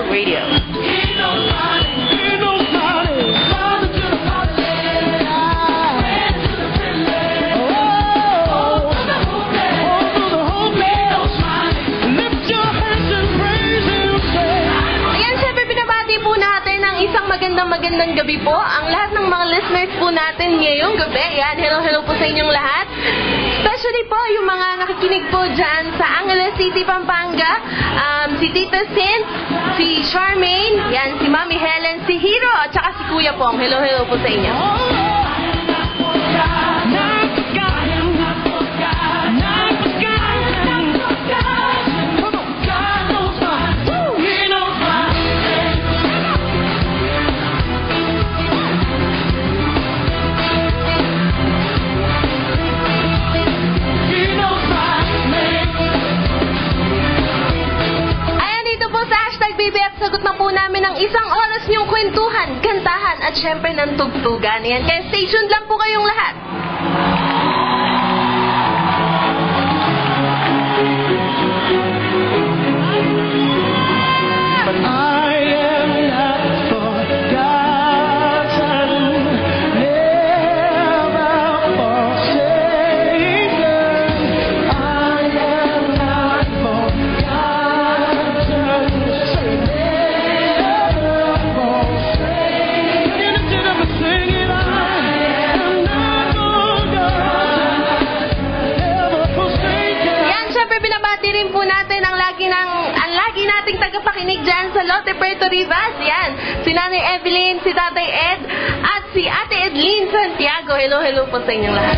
Radio. Magandang gabi po ang lahat ng mga listeners po natin ngayong gabi. Yan, hello po sa inyong lahat. Especially po yung mga nakikinig po dyan sa Angeles City, Pampanga. Si Tita Sin, si Charmaine, yan, si Mami Helen, si Hiro, at saka si Kuya Pong. Hello po sa inyo. Sagot na po namin ang isang oras niyong kwentuhan, kantahan, at syempre ng tugtugan. Yan, kaya stay tuned lang po kayong lahat. Tagapakinig dyan sa Lotte Puerto Rivas. Yan, si Nanay Evelyn, si Tatay Ed, at si Ate Edlyn Santiago. Hello po sa inyong lahat.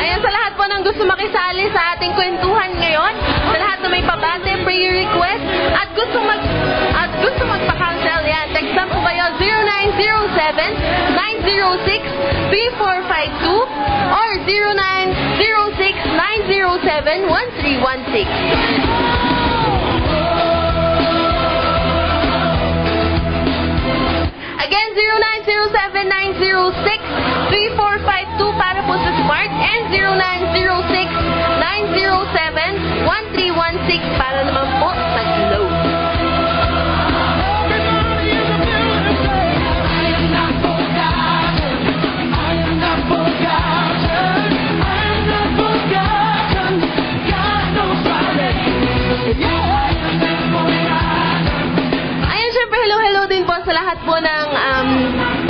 Ayan, sa lahat po ng gusto makisali sa ating kwentuhan ngayon, sa lahat na may pabate, prayer request, at gusto magpa-cancel, yan, textan po kayo 0907-906-3452 or 0906-907-1316. Again, 0907-906-3452 para po sa Smart and 0906-907-1316 para naman po sa Globe. Sa lahat po ng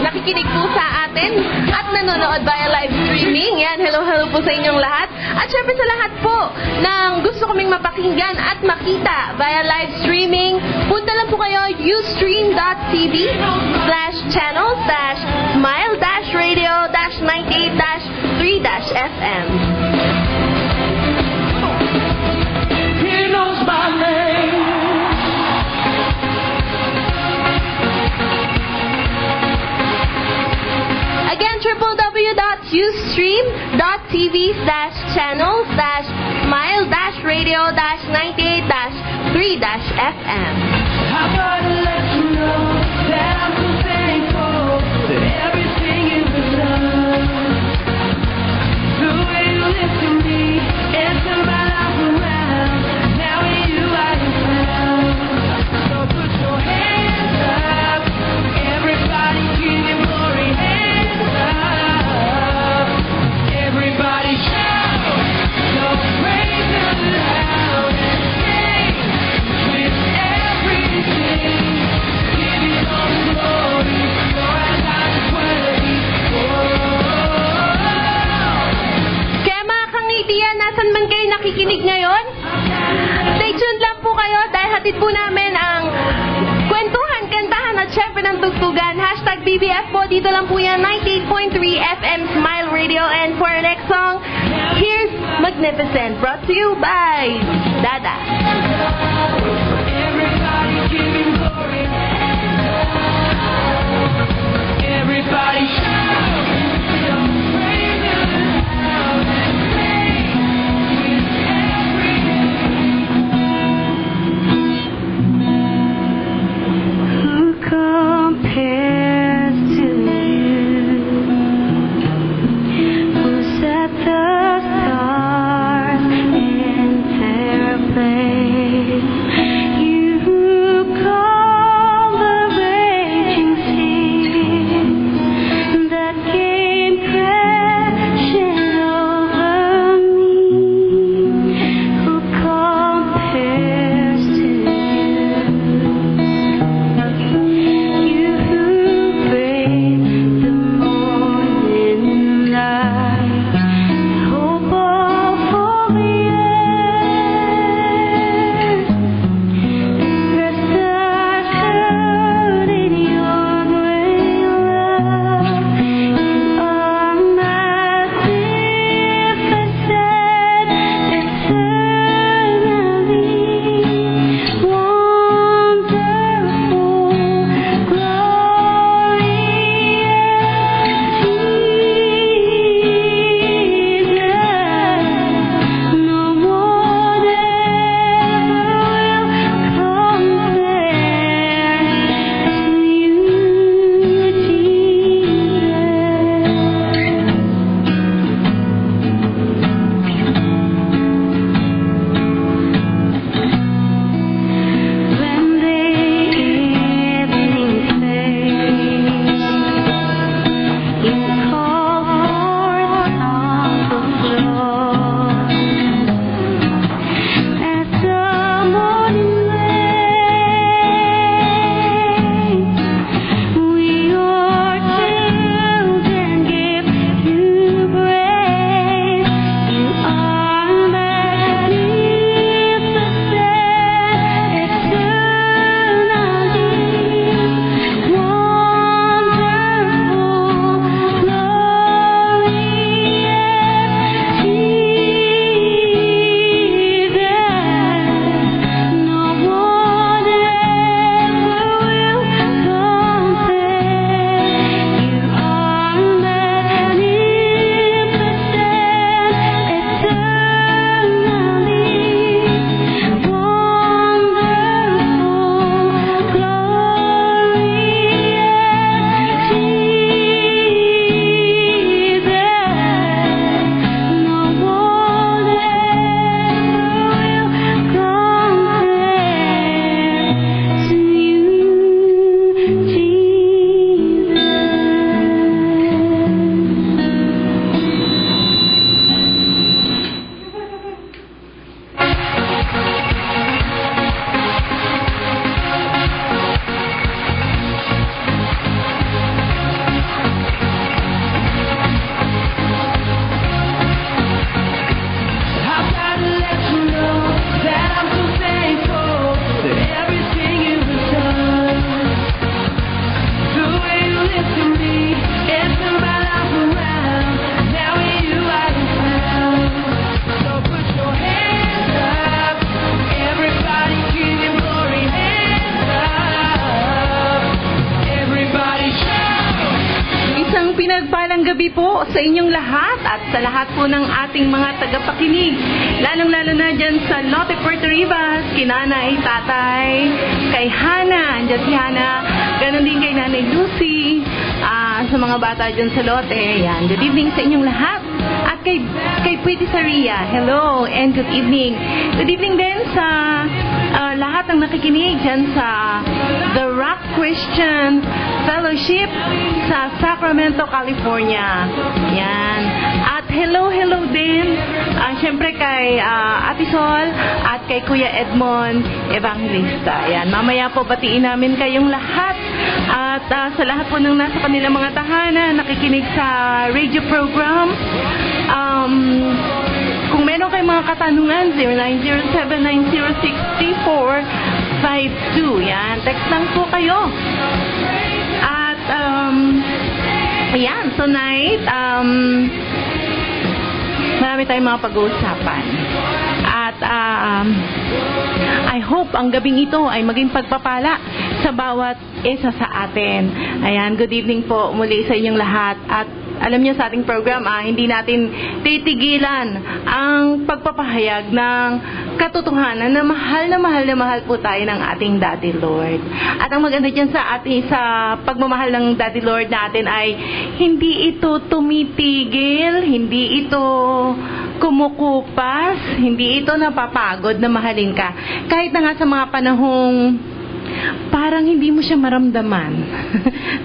nakikinig po sa atin at nanonood via live streaming. Yan, hello po sa inyong lahat. At syempre sa lahat po ng gusto kaming mapakinggan at makita via live streaming, punta lang po kayo ustream.tv/channels-smile-radio-98-3-FM. He knows my name. Again, www.ustream.tv/channels-smile-radio-98-3-FM. I gotta let you know that I'm so thankful that everything is enough. The way you live to me and turn my life around. Now in you I am found. So put your hands up, everybody give him glory. Hands up, everybody shout. So praise him loud and sing with everything. Give him all the glory. You're as high as worthy. Kaya mga kangitian, nasan man kayo nakikinig ngayon, stay tuned lang po kayo dahil hatid po namin ang kwentuhan, kantahan at syempre ng tugtugan. #BBF po, dito lang po yan, 98.3 FM Smile Radio. And for our next song, here's Magnificent, brought to you by Dada. Everybody give him glory. Everybody shout. Praise him loud and sing with everything. Who compares to you? gabi po sa inyong lahat at sa lahat po ng ating mga tagapakinig. Lalong-lalo na dyan sa Lotte, Puerto Ribas, kinanay, tatay, kay Hana, andyan si Hana, ganon din kay Nanay Lucy, sa mga bata dyan sa Lotte. Yan, good evening sa inyong lahat. At kay Pretty Saria, hello and good evening. Good evening din sa lahat ng nakikinig dyan sa The Rock Christian Fellowship sa Sacramento, California. Yan. At hello din, syempre kay Ate Sol at kay Kuya Edmond Evangelista. Yan. Mamaya po batiin namin kayong lahat. At sa lahat po ng nasa kanilang mga tahanan, nakikinig sa radio program. Kung meron kayong mga katanungan, 0907-906-3452. Yan, text lang po kayo. At, ayan, tonight, marami tayong mga pag-uusapan. At, I hope ang gabing ito ay maging pagpapala sa bawat isa sa atin. Ayan, good evening po muli sa inyong lahat. At alam niyo sa ating program, hindi natin titigilan ang pagpapahayag ng katotohanan na mahal po tayo ng ating Daddy Lord. At ang maganda dyan sa pagmamahal ng Daddy Lord natin ay hindi ito tumitigil, hindi ito kumukupas, hindi ito napapagod na mahalin ka. Kahit na nga sa mga panahong parang hindi mo siya maramdaman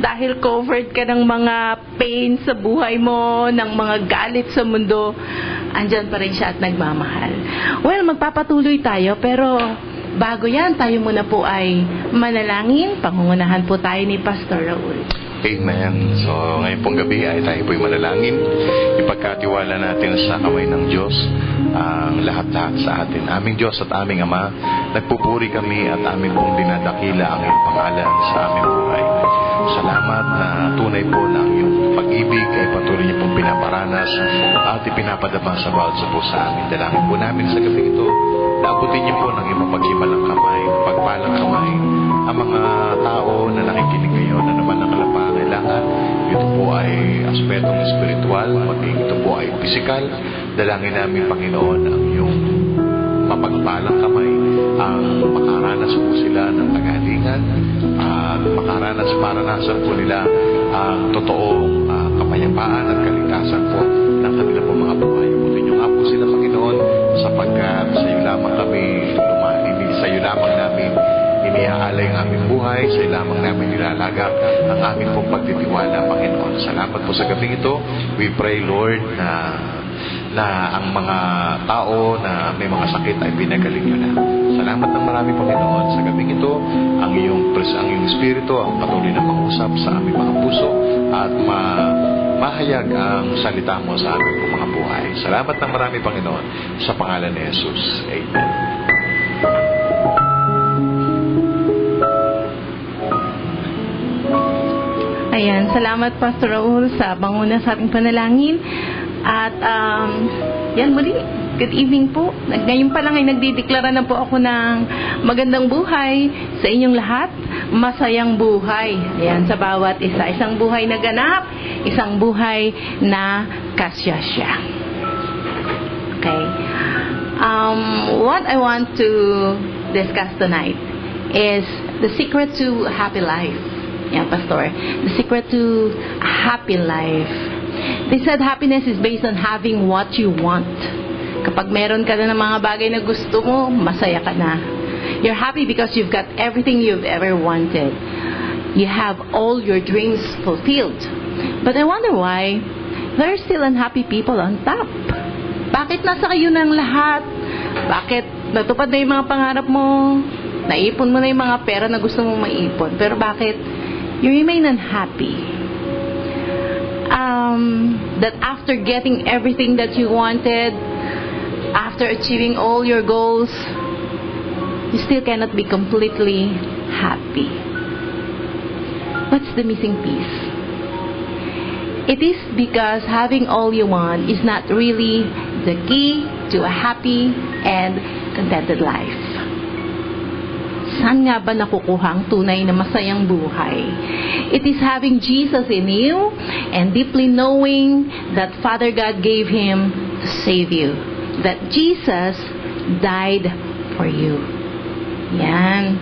dahil covered ka ng mga pain sa buhay mo, ng mga galit sa mundo, andyan pa rin siya at nagmamahal. Well, magpapatuloy tayo, pero bago yan, tayo muna po ay manalangin. Pangungunahan po tayo ni Pastor Raul. Amen. So, ngayon pong gabi ay tayo po'y manalangin. Ipagkatiwala natin sa kamay ng Diyos ang lahat-lahat sa atin. Aming Diyos at aming Ama, nagpupuri kami at aming pong dinadakila ang iyong pangalan sa aming buhay. Salamat na tunay po na ang iyong pag-ibig ay patuloy niyo pong pinaparanas at ipinapadama sa bawat sa sa amin. Dalangin po namin sa gabi ito, naabutin niyo po ng iyong mapaghimalang kamay, pagpalang kamay, ang mga tao na nakikinig ngayon na naman ng kalapangailangan. Ito po ay aspetong espiritual, maging ito po ay pisikal. Dalangin namin, Panginoon, ang iyong mapagpalang kamay, ang makaranas po sila ng kagalingan, at maranasan po nila ang totoong kapayapaan at kaligtasan po ng kanilang po mga buhay. Putin niyo nga po sila, Panginoon, sapagkat sa iyo lamang kami sa iyo lamang namin iniaalay ang aming buhay, sa iyo lamang namin nilalagak ang aming pong pagtitiwala, Panginoon. Salamat po sa gabing ito. We pray, Lord, na ang mga tao na may mga sakit ay pinagaling nyo na. Salamat ng marami, Panginoon, sa gabing ito. Ang iyong Espiritu ang patuloy na mangusap sa aming mga puso at mahayag ang salita mo sa aming mga buhay. Salamat ng marami, Panginoon, sa pangalan ni Jesus. Amen. Ayan, salamat Pastor Raul sa banguna sa ating panalangin. At yan muli, good evening po. Ngayon pa lang ay nagdideklara na po ako ng magandang buhay sa inyong lahat. Masayang buhay. Ayan, sa bawat isa. Isang buhay na ganap, isang buhay na kasyasya. Okay. What I want to discuss tonight is the secret to a happy life. Yeah, Pastor. The secret to a happy life. They said happiness is based on having what you want. Kapag meron ka na ng mga bagay na gusto mo, masaya ka na. You're happy because you've got everything you've ever wanted. You have all your dreams fulfilled. But I wonder why there are still unhappy people on top. Bakit nasa kayo ng lahat? Bakit natupad na yung mga pangarap mo? Naipon mo na yung mga pera na gusto mong maipon. Pero bakit you remain unhappy? That after getting everything that you wanted, after achieving all your goals, you still cannot be completely happy. What's the missing piece? It is because having all you want is not really the key to a happy and contented life. Saan nga ba nakukuha ang tunay na masayang buhay? It is having Jesus in you and deeply knowing that Father God gave Him to save you. That Jesus died for you. Yan.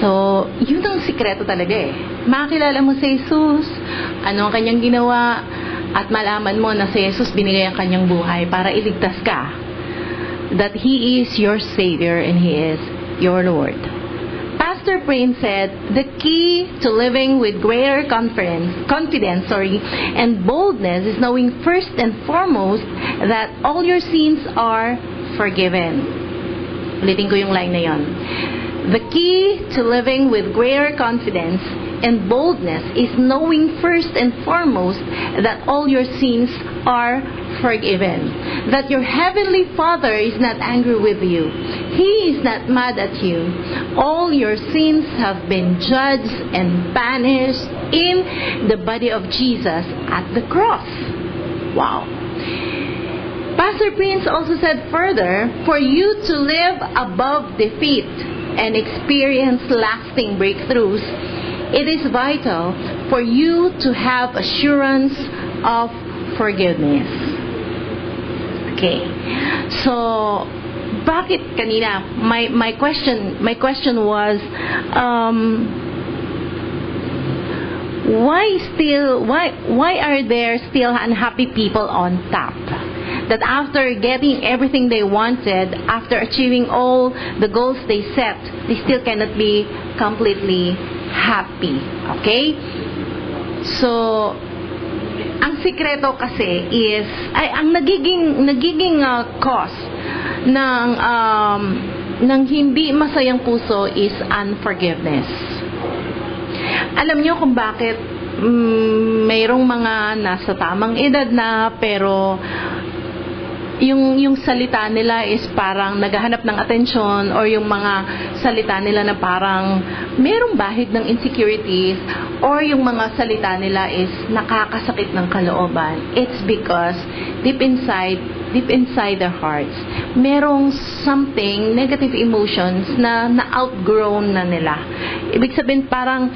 So, yun ang sikreto talaga eh. Makakilala mo si Jesus, ano ang kanyang ginawa, at malaman mo na si Jesus binigay ang kanyang buhay para iligtas ka. That He is your Savior and He is your Lord. Pastor Prince said, the key to living with greater confidence and boldness is knowing first and foremost that all your sins are forgiven. Ulitin ko yung line na yon. The key to living with greater confidence and boldness is knowing first and foremost that all your sins are forgiven. That your heavenly Father is not angry with you. He is not mad at you. All your sins have been judged and banished in the body of Jesus at the cross. Wow. Pastor Prince also said further, for you to live above defeat and experience lasting breakthroughs, it is vital for you to have assurance of forgiveness. Okay. So, bakit kanina my question was why are there still unhappy people on top? That after getting everything they wanted, after achieving all the goals they set, they still cannot be completely happy. Okay? So, ang sikreto kasi is, ang nagiging cause ng hindi masayang puso is unforgiveness. Alam niyo kung bakit mayroong mga nasa tamang edad na pero yung salita nila is parang naghahanap ng atensyon, or yung mga salita nila na parang merong bahid ng insecurities, or yung mga salita nila is nakakasakit ng kalooban. It's because deep inside their hearts, merong something, negative emotions na na-outgrown na nila. Ibig sabihin parang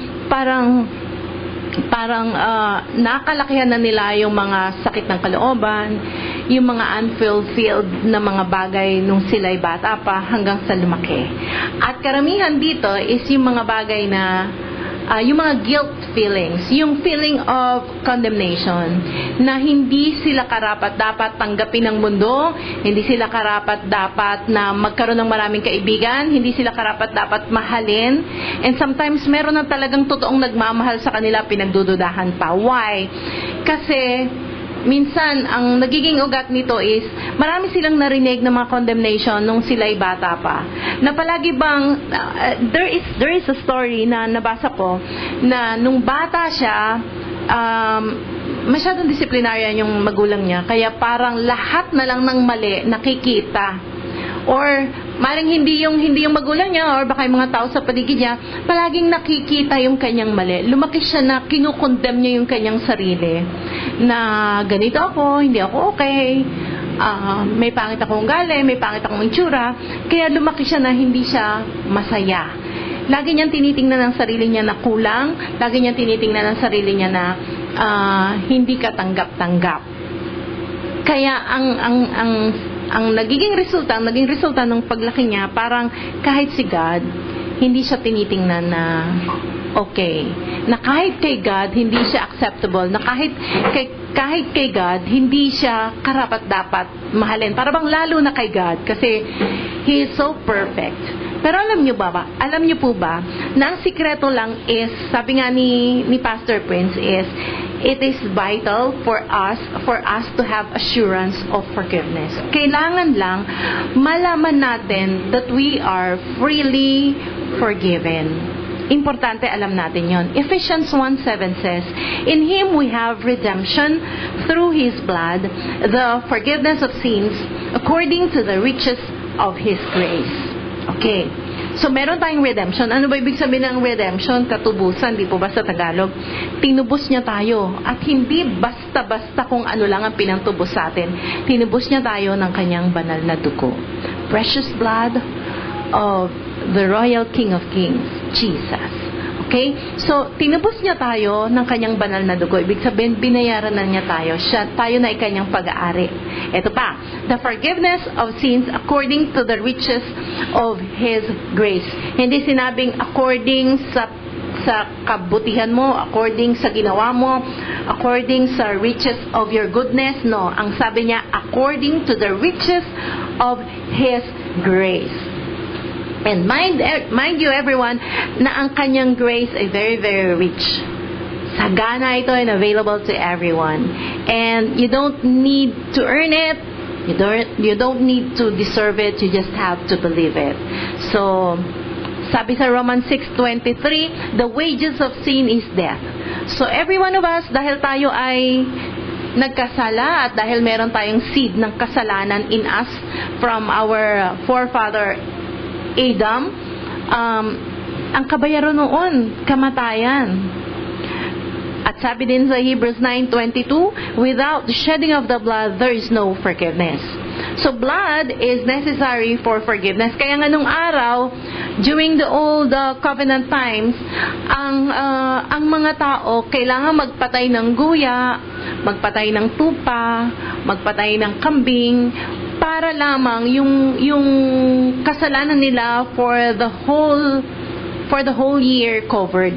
nakalakihan na nila yung mga sakit ng kalooban, yung mga unfulfilled na mga bagay nung sila'y bata pa hanggang sa lumaki. At karamihan dito is yung mga bagay na yung mga guilt feelings, yung feeling of condemnation, na hindi sila karapat-dapat tanggapin ng mundo, hindi sila karapat-dapat na magkaroon ng maraming kaibigan, hindi sila karapat-dapat mahalin, and sometimes meron na talagang totoong nagmamahal sa kanila, pinagdududahan pa. Why? Kasi minsan, ang nagiging ugat nito is, marami silang narinig ng mga condemnation nung sila'y bata pa. Na palagi bang, there is a story na nabasa ko, na nung bata siya, masyadong disiplinaryan yung magulang niya, kaya parang lahat na lang ng mali nakikita. Or maring hindi yung magulang niya, or baka yung mga tao sa paligid niya, palaging nakikita yung kanyang mali. Lumaki siya na kinukondem niya yung kanyang sarili. Na ganito ako, hindi ako okay, may pangit akong ugali, may pangit akong itsura. Kaya lumaki siya na hindi siya masaya. Lagi niyang tinitingnan ng sarili niya na kulang, lagi niyang tinitingnan ng sarili niya na hindi katanggap-tanggap. Kaya ang naging resulta ng paglaki niya, parang kahit si God, hindi siya tinitingnan na okay. Na kahit kay God, hindi siya acceptable. Na kahit kay God, hindi siya karapat-dapat mahalin. Para bang lalo na kay God, kasi He is so perfect. Pero alam niyo po ba, na ang sikreto lang is, sabi nga ni Pastor Prince is, it is vital for us to have assurance of forgiveness. Kailangan lang malaman natin that we are freely forgiven. Importante alam natin yon. Ephesians 1:7 says, in Him we have redemption through His blood, the forgiveness of sins according to the riches of His grace. Okay. So, meron tayong redemption. Ano ba ibig sabihin ng redemption? Katubusan, di po ba sa Tagalog? Tinubos niya tayo. At hindi basta-basta kung ano lang ang pinantubos sa atin. Tinubos niya tayo ng kanyang banal na dugo. Precious blood of the Royal King of Kings, Jesus. Okay? So, tinubos niya tayo ng kanyang banal na dugo. Ibig sabihin, binayaran na niya tayo. Tayo na ikanyang pag-aari. Ito pa, the forgiveness of sins according to the riches of His grace. Hindi sinabing according sa kabutihan mo, according sa ginawa mo, according sa riches of your goodness. No, ang sabi niya, according to the riches of His grace. And mind you everyone, na ang kanyang grace ay very, very rich. Sagana ito and available to everyone. And you don't need to earn it. You don't need to deserve it. You just have to believe it. So, sabi sa Romans 6:23, the wages of sin is death. So, every one of us, dahil tayo ay nagkasala at dahil meron tayong seed ng kasalanan in us from our forefather Adam, ang kabayaran noon, kamatayan. At sabi din sa Hebrews 9:22, without the shedding of the blood, there is no forgiveness. So blood is necessary for forgiveness. Kaya nga nung araw, during the old covenant times, ang mga tao kailangan magpatay ng guya, magpatay ng tupa, magpatay ng kambing, para lamang yung kasalanan nila for the whole year covered.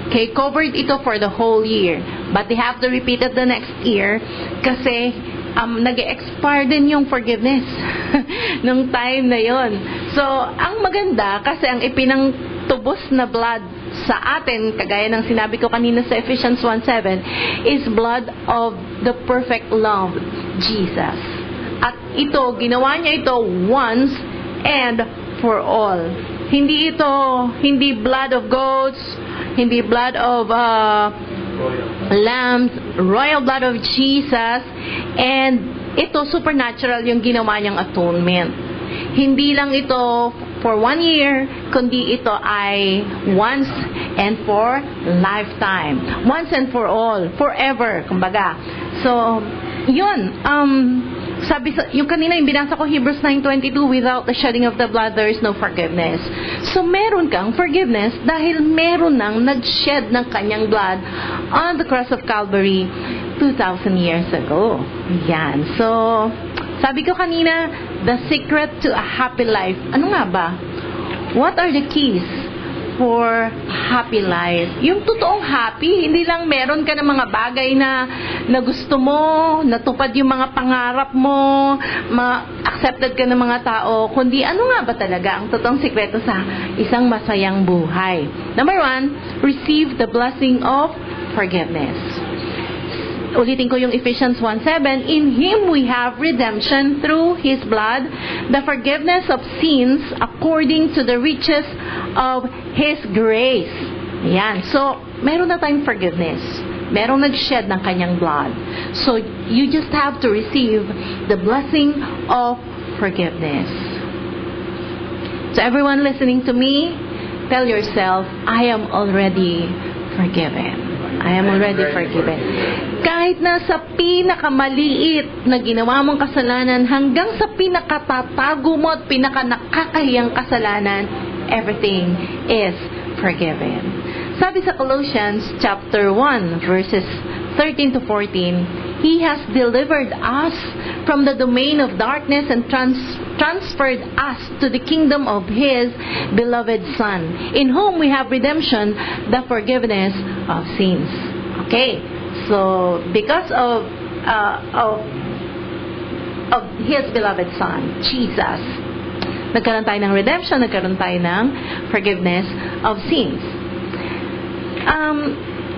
Okay, covered ito for the whole year. But they have to repeat it the next year kasi nag-expire din yung forgiveness nung time na yon. So, ang maganda kasi ang ipinangtubos na blood sa atin, kagaya ng sinabi ko kanina sa Ephesians 1:7, is blood of the perfect love, Jesus. At ito, ginawa niya ito once and for all. Hindi blood of goats, hindi blood of lambs, royal blood of Jesus, and ito supernatural yung ginawa niyang atonement. Hindi lang ito for 1 year, kundi ito ay once and for lifetime. Once and for all, forever, kumbaga. So, yun, sabi yung kanina yung binasa ko Hebrews 9:22, without the shedding of the blood there is no forgiveness. So meron kang forgiveness dahil meron nang nag-shed ng kanyang blood on the cross of Calvary 2,000 years ago. Yan. So sabi ko kanina, the secret to a happy life. Ano nga ba? What are the keys for happy life? Yung totoong happy, hindi lang meron ka ng mga bagay na gusto mo, natupad yung mga pangarap mo, accepted ka ng mga tao, kundi ano nga ba talaga ang totoong sikreto sa isang masayang buhay? Number 1, receive the blessing of forgiveness. Ulitin ko yung Ephesians 1:7, in Him we have redemption through His blood, the forgiveness of sins according to the riches of His grace. Ayan. So, meron na tayong forgiveness. Merong nag-shed ng kanyang blood. So, you just have to receive the blessing of forgiveness. So, everyone listening to me, tell yourself, I am already forgiven. I am already forgiven. Kahit na sa pinakamaliit na ginawa mong kasalanan hanggang sa pinakatatago mo at pinakanakakahiyang kasalanan, everything is forgiven. Sabi sa Colossians chapter 1 verses 13 to 14, He has delivered us from the domain of darkness and transferred us to the kingdom of His beloved Son, in whom we have redemption, the forgiveness of sins. Okay, so because of His beloved Son, Jesus, nagkaroon tayo ng redemption, nagkaroon tayo ng forgiveness of sins.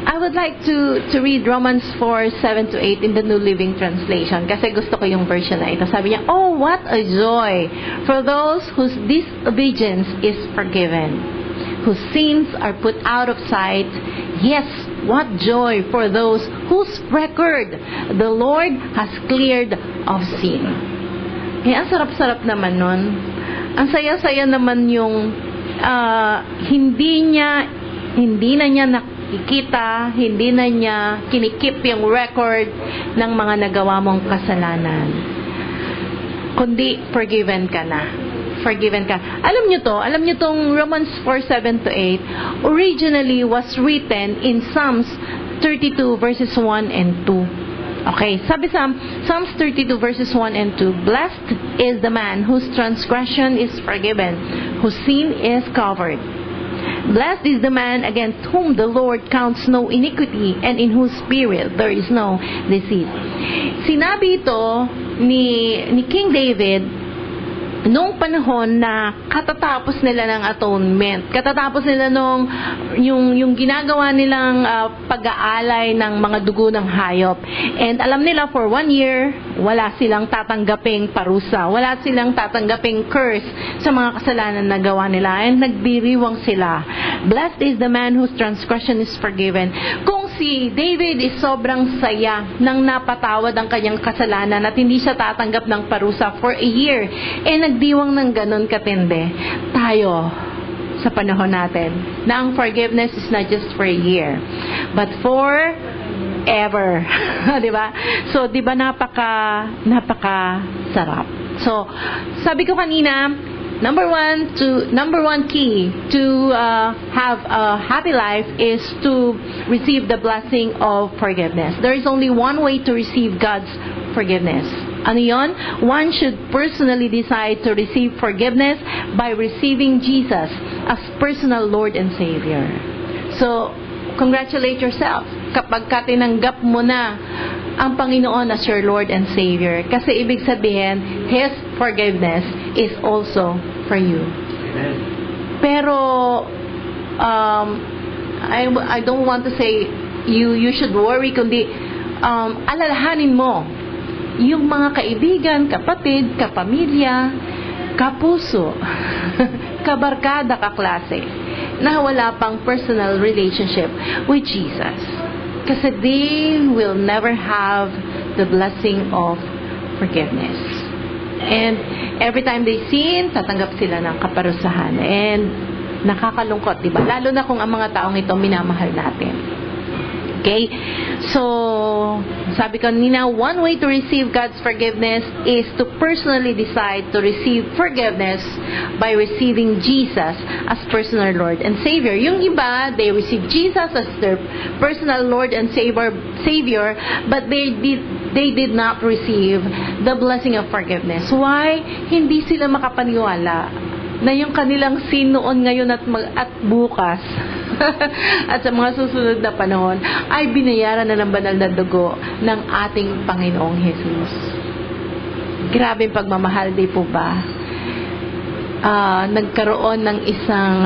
I would like to read Romans 4:7-8 in the New Living Translation kasi gusto ko yung version na ito. Sabi niya, oh, what a joy for those whose disobedience is forgiven, whose sins are put out of sight. Yes, what joy for those whose record the Lord has cleared of sin. Eh, ang sarap-sarap naman nun. Ang saya-saya naman yung hindi na niya nakikita, hindi na niya kinikip yung record ng mga nagawa mong kasalanan. Kundi forgiven ka na. forgiven ka. Alam nyo tong Romans 4:7-8 originally was written in Psalms 32 verses 1 and 2. Okay, sabi sa Psalms 32 verses 1 and 2, blessed is the man whose transgression is forgiven, whose sin is covered. Blessed is the man against whom the Lord counts no iniquity, and in whose spirit there is no deceit. Sinabi ito ni King David noong panahon na katatapos nila ng atonement, katatapos nila nung yung ginagawa nilang pag-aalay ng mga dugo ng hayop. And alam nila for 1 year, wala silang tatanggaping parusa, wala silang tatanggaping curse sa mga kasalanan na gawa nila, and nagdiriwang sila. Blessed is the man whose transgression is forgiven. Kung si David is sobrang saya nang napatawad ang kanyang kasalanan at hindi siya tatanggap ng parusa for a year, nagdiwang ng ganun katindi, tayo sa panahon natin na ang forgiveness is not just for a year but for ever. Diba? So, diba napaka sarap. So, sabi ko kanina, number one key to have a happy life is to receive the blessing of forgiveness. There is only one way to receive God's forgiveness. Ano yun? One should personally decide to receive forgiveness by receiving Jesus as personal Lord and Savior. So, congratulate yourself kapag tinanggap mo na ang Panginoon as your Lord and Savior. Kasi ibig sabihin, His forgiveness is also for you. Amen. Pero, I don't want to say you should worry, kundi alalahanin mo yung mga kaibigan, kapatid, kapamilya, kapuso, kabarkada, kaklase, na wala pang personal relationship with Jesus. Kasi they will never have the blessing of forgiveness. And every time they sin, tatanggap sila ng kaparusahan. And nakakalungkot, diba? Lalo na kung ang mga taong ito minamahal natin. Okay? So, sabi ko nina, one way to receive God's forgiveness is to personally decide to receive forgiveness by receiving Jesus as personal Lord and Savior. Yung iba, they receive Jesus as their personal Lord and Savior, but they did not receive the blessing of forgiveness. Why? Hindi sila makapaniwala na yung kanilang sin noon, ngayon at bukas at sa mga susunod na panahon ay binayaran na ng banal na dugo ng ating Panginoong Jesus. Grabe yung pagmamahal, di po ba? Nagkaroon ng isang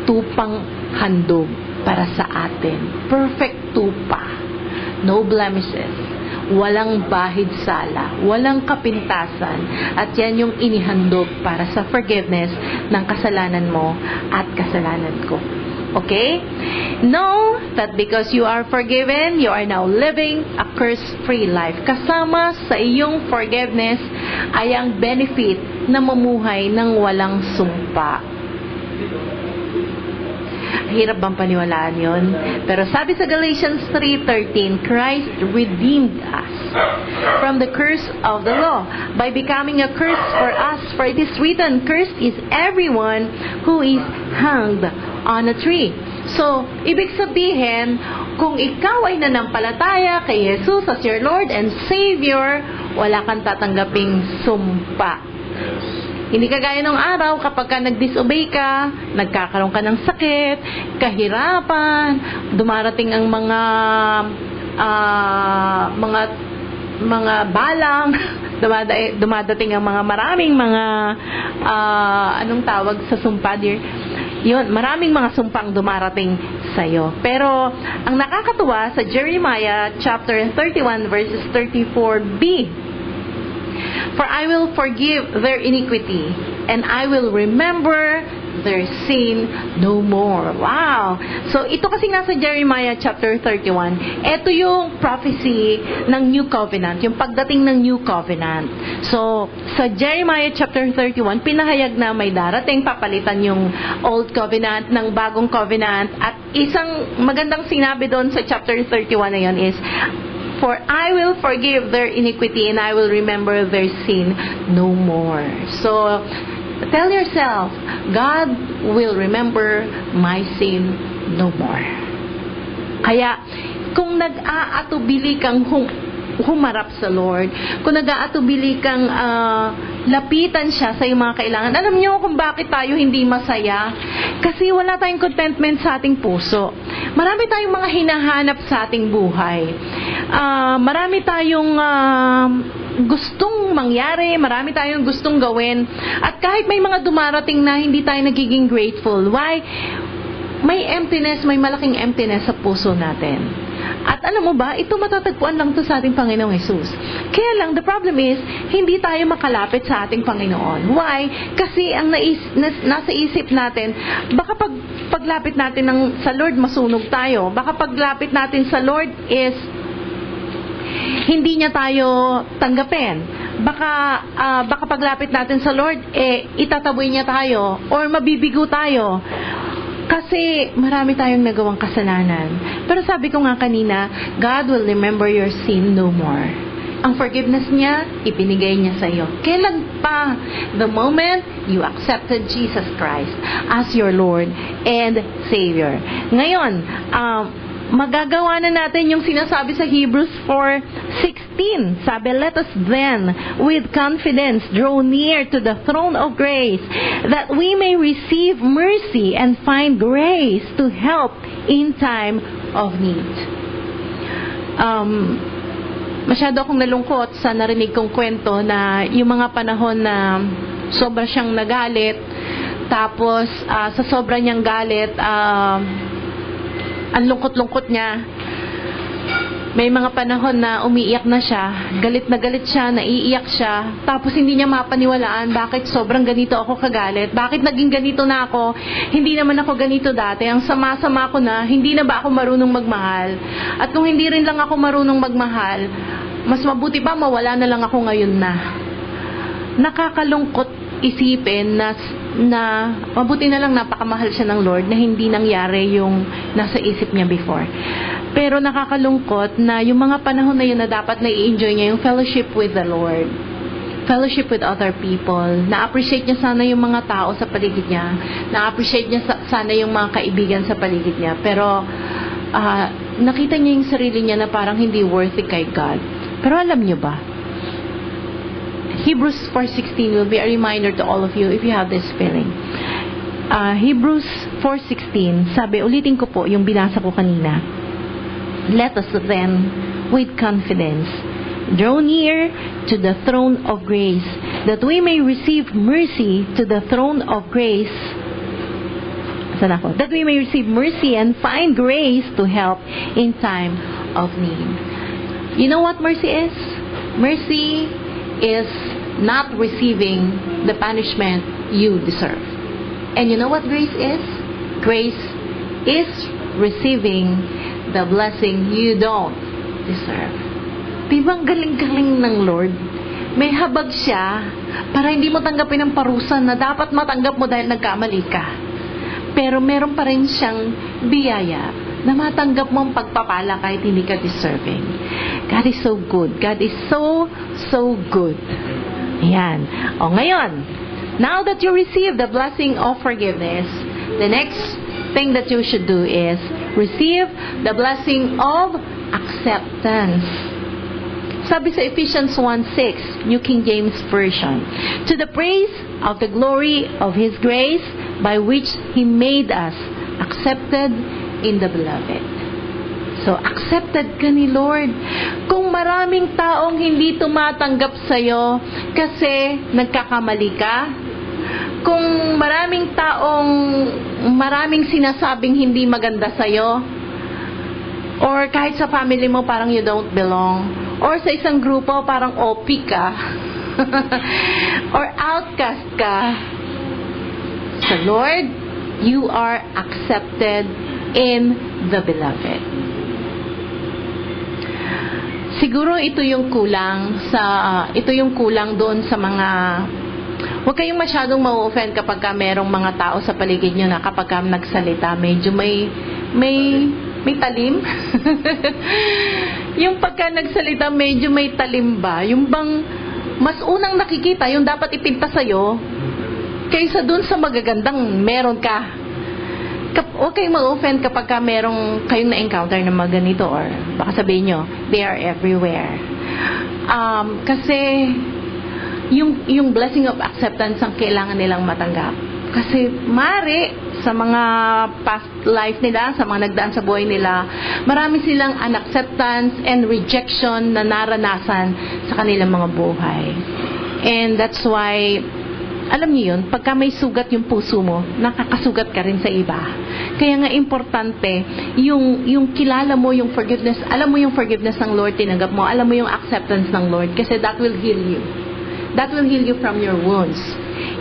tupang handog para sa atin. Perfect tupa. No blemishes. Walang bahid sala, walang kapintasan, at yan yung inihandog para sa forgiveness ng kasalanan mo at kasalanan ko. Okay? Know that because you are forgiven, you are now living a curse-free life. Kasama sa iyong forgiveness ay ang benefit na mamuhay ng walang sumpa. Hirap bang paniwalaan yun? Pero sabi sa Galatians 3:13, Christ redeemed us from the curse of the law by becoming a curse for us. For it is written, cursed is everyone who is hanged on a tree. So, ibig sabihin, kung ikaw ay nanampalataya kay Jesus as your Lord and Savior, wala kang tatanggaping sumpa. Hindi kagaya nung araw, kapag ka nag-disobey ka, nagkakaroon ka ng sakit, kahirapan, dumarating ang mga balang, dumadating ang mga maraming mga anong tawag sa sumpa, dear? Yun, maraming mga sumpang dumarating sa'yo. Pero, ang nakakatuwa sa Jeremiah chapter 31 verses 34b, for I will forgive their iniquity, and I will remember their sin no more. Wow! So, ito kasi nasa Jeremiah chapter 31. Ito yung prophecy ng New Covenant, yung pagdating ng New Covenant. So, sa Jeremiah chapter 31, pinahayag na may darating, papalitan yung Old Covenant ng Bagong Covenant. At isang magandang sinabi doon sa chapter 31 na yun is, For I will forgive their iniquity and I will remember their sin no more. So, tell yourself, God will remember my sin no more. Kaya, kung nag-aatubili kang humarap sa Lord, kung nag-aatubili kang lapitan siya sa iyong mga kailangan. Alam niyo kung bakit tayo hindi masaya? Kasi wala tayong contentment sa ating puso. Marami tayong mga hinahanap sa ating buhay. Marami tayong gustong mangyari, marami tayong gustong gawin. At kahit may mga dumarating na hindi tayo nagiging grateful. Why? May emptiness, may malaking emptiness sa puso natin. At alam mo ba, ito matatagpuan lang to sa ating Panginoong Jesus. Kaya lang, the problem is, hindi tayo makalapit sa ating Panginoon. Why? Kasi ang nasa isip natin, baka paglapit natin sa Lord, masunog tayo. Baka paglapit natin sa Lord is, hindi niya tayo tanggapin. Baka paglapit natin sa Lord, itataboy niya tayo, or mabibigo tayo. Kasi marami tayong nagawang kasalanan. Pero sabi ko nga kanina, God will remember your sin no more. Ang forgiveness niya, ipinigay niya sa iyo. Kailan pa? The moment you accepted Jesus Christ as your Lord and Savior. Ngayon, magagawa na natin yung sinasabi sa Hebrews 4:16. Sabi, let us then with confidence draw near to the throne of grace that we may receive mercy and find grace to help in time of need. Masyado akong nalungkot sa narinig kong kwento na yung mga panahon na sobra siyang nagalit, tapos sa sobra niyang galit, ang lungkot-lungkot niya. May mga panahon na umiiyak na siya, galit na galit siya, naiiyak siya, tapos hindi niya mapaniwalaan bakit sobrang ganito ako kagalit, bakit naging ganito na ako, hindi naman ako ganito dati, ang sama-sama ko na, hindi na ba ako marunong magmahal? At kung hindi rin lang ako marunong magmahal, mas mabuti ba mawala na lang ako ngayon na? Nakakalungkot isipin na mabuti na lang napakamahal siya ng Lord na hindi nangyari yung nasa isip niya before. Pero nakakalungkot na yung mga panahon na yun na dapat na i-enjoy niya yung fellowship with the Lord, fellowship with other people, na-appreciate niya sana yung mga tao sa paligid niya, na-appreciate niya sana yung mga kaibigan sa paligid niya, pero nakita niya yung sarili niya na parang hindi worthy kay God. Pero alam niyo ba, Hebrews 4:16 will be a reminder to all of you if you have this feeling. Hebrews 4:16, sabi, ulitin ko po yung binasa ko kanina. Let us then, with confidence, draw near to the throne of grace, that we may receive mercy to the throne of grace. That we may receive mercy and find grace to help in time of need. You know what mercy is? Mercy is not receiving the punishment you deserve. And you know what grace is? Grace is receiving the blessing you don't deserve. Diba ang galing-galing ng Lord? May habag siya para hindi mo tanggapin ang parusa na dapat matanggap mo dahil nagkamali ka. Pero meron pa rin siyang biyaya na matanggap mo ang pagpapala kahit hindi ka deserving. God is so good. God is so, so good. Ayan. O ngayon, now that you receive the blessing of forgiveness, the next thing that you should do is receive the blessing of acceptance. Sabi sa Ephesians 1:6, New King James Version, to the praise of the glory of His grace by which He made us accepted in the Beloved. So, accepted ka ni Lord. Kung maraming taong hindi tumatanggap sa'yo kasi nagkakamali ka, kung maraming taong maraming sinasabing hindi maganda sa'yo, or kahit sa family mo parang you don't belong, or sa isang grupo parang OP ka, or outcast ka, sa Lord, you are accepted in the Beloved. Siguro ito yung kulang doon sa mga, huwag kayong masyadong ma-offend kapag ka merong mga tao sa paligid nyo na kapag ka nagsalita medyo may talim. yung pagka nagsalita medyo may talimba, yung bang mas unang nakikita yung dapat ipinta sa'yo kaysa dun sa magagandang meron ka. Huwag kayong mag-offend kapag ka merong kayong na-encounter na mga ganito, or baka sabihin nyo, they are everywhere. Kasi yung blessing of acceptance ang kailangan nilang matanggap. Kasi mari sa mga past life nila, sa mga nagdaan sa buhay nila, marami silang unacceptance and rejection na naranasan sa kanilang mga buhay. And that's why, alam niyo yun, pagka may sugat yung puso mo, nakakasugat ka rin sa iba. Kaya nga importante, yung kilala mo yung forgiveness, alam mo yung forgiveness ng Lord, tinanggap mo, alam mo yung acceptance ng Lord, kasi that will heal you. That will heal you from your wounds.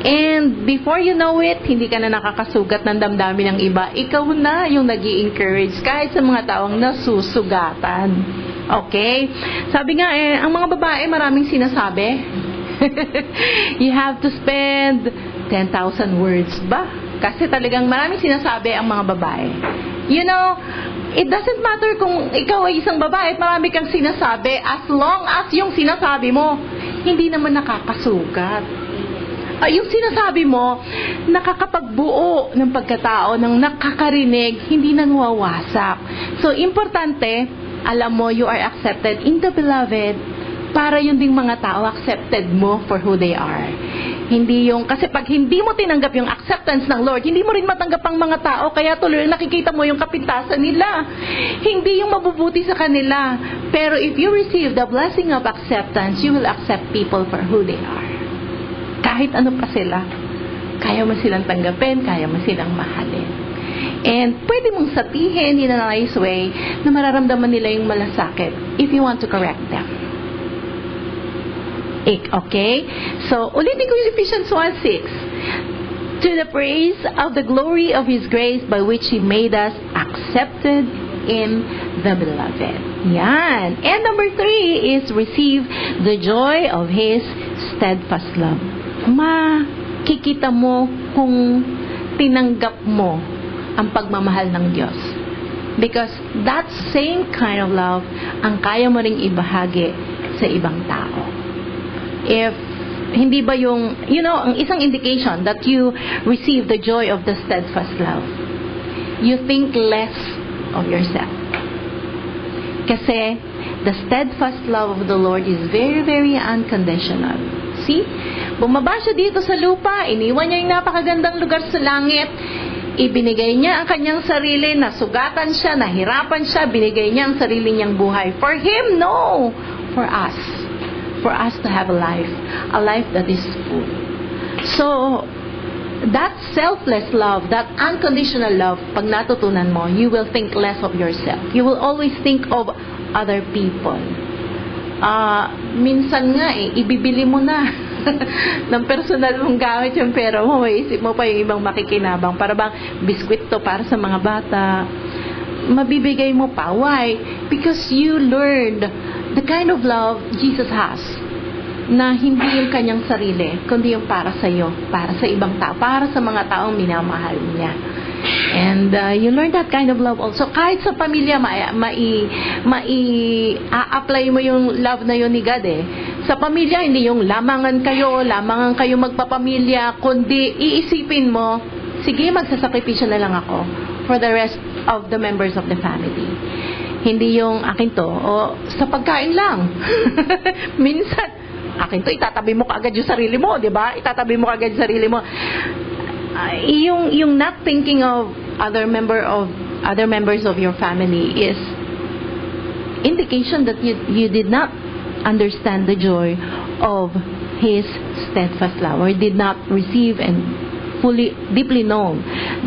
And before you know it, hindi ka na nakakasugat ng damdamin ng iba. Ikaw na yung nag-i-encourage kahit sa mga taong nasusugatan. Okay? Sabi nga ang mga babae maraming sinasabi. You have to spend 10,000 words ba? Kasi talagang maraming sinasabi ang mga babae. You know, it doesn't matter kung ikaw ay isang babae at marami kang sinasabi, as long as yung sinasabi mo hindi naman nakakasugat. Yung sinasabi mo nakakapagbuo ng pagkatao, ng nakakarinig, hindi nangwawasak. So importante, alam mo you are accepted in the beloved, para yung ding mga tao accepted mo for who they are. Hindi yung, kasi pag hindi mo tinanggap yung acceptance ng Lord, hindi mo rin matanggap ang mga tao, kaya tuloy nakikita mo yung kapintasan nila. Hindi yung mabubuti sa kanila. Pero if you receive the blessing of acceptance, you will accept people for who they are. Kahit ano pa sila, kaya mo silang tanggapin, kaya mo silang mahalin. And pwede mong sabihin in a nice way na mararamdaman nila yung malasakit if you want to correct them. Okay? So, ulitin ko yung Ephesians 1:6. To the praise of the glory of His grace by which He made us accepted in the beloved. Yan. And number 3 is receive the joy of His steadfast love. Makikita mo kung tinanggap mo ang pagmamahal ng Diyos. Because that same kind of love ang kaya mo ring ibahagi sa ibang tao. If hindi ba yung, ang isang indication that you receive the joy of the steadfast love, you think less of yourself. Kasi the steadfast love of the Lord is very, very unconditional. See? Bumaba siya dito sa lupa, iniwan niya yung napakagandang lugar sa langit, ibinigay niya ang kanyang sarili, nasugatan siya, nahirapan siya, binigay niya ang sarili niyang buhay. For Him, no! For us. For us to have a life that is full. So, that selfless love, that unconditional love, pag natutunan mo, you will think less of yourself. You will always think of other people. Minsan nga ibibili mo na ng personal mong gamit yung pera mo, maisip mo pa yung ibang makikinabang. Para bang biskwit to para sa mga bata. Mabibigay mo pa. Why? Because you learned the kind of love Jesus has, na hindi yung kanyang sarili, kundi yung para sa iyo, para sa ibang tao, para sa mga taong minamahal niya. And you learn that kind of love also. Kahit sa pamilya, apply mo yung love na yun ni God eh. Sa pamilya, hindi yung lamangan kayo magpapamilya, kundi iisipin mo, sige, magsasakripisyo na lang ako for the rest of the members of the family. Hindi yung akin to, sa pagkain lang. Minsan, akin to, itatabi mo kaagad yung sarili mo, di ba? Itatabi mo kaagad yung sarili mo. Yung not thinking of other members of your family is indication that you did not understand the joy of His steadfast love, or did not receive and deeply know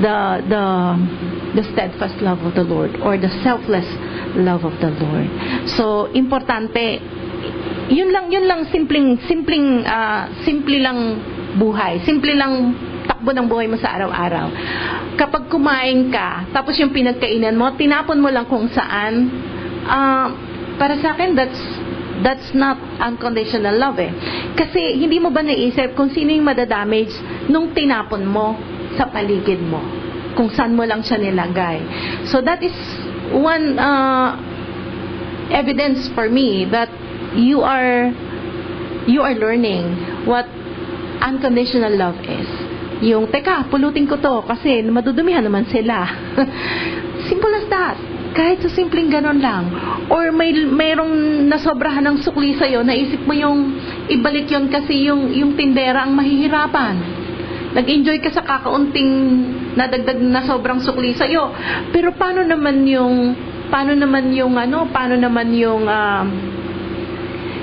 the steadfast love of the Lord, or the selfless love of the Lord. So importante, yun lang simple lang buhay, simple lang takbo ng buhay mo sa araw-araw. Kapag kumain ka, tapos yung pinagkainan mo, tinapon mo lang kung saan, para sa akin that's not unconditional love eh. Kasi hindi mo ba naisip kung sino yung madadamage nung tinapon mo sa paligid mo, kung saan mo lang siya nilagay. So that is one evidence for me that you are learning what unconditional love is. Yung, teka, pulutin ko to kasi madudumihan naman sila. Simple as that. Kahit sa simpleng ganon lang. Or mayroong nasobrahan ng sukli sa'yo, naisip mo yung ibalik yon kasi yung tindera ang mahihirapan. Nag-enjoy ka sa kakaunting nadagdag na sobrang sukli sa'yo. Pero paano naman yung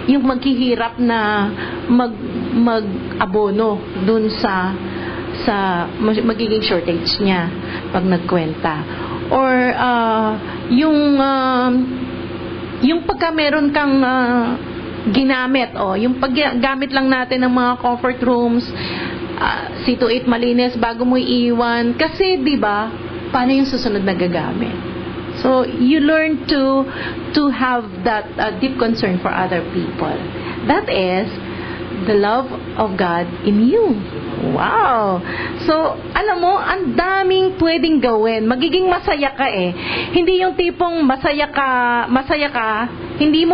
maghihirap na mag-abono dun sa magiging shortage niya pag nagkwenta. Or yung pagka meron kang ginamit, yung paggamit lang natin ng mga comfort rooms, see to it malinis bago mo iiwan, kasi 'di ba, paano yung susunod na gagamit? So you learn to have that deep concern for other people. That is the love of God in you. Wow! So, alam mo, ang daming pwedeng gawin. Magiging masaya ka eh. Hindi yung tipong masaya ka, hindi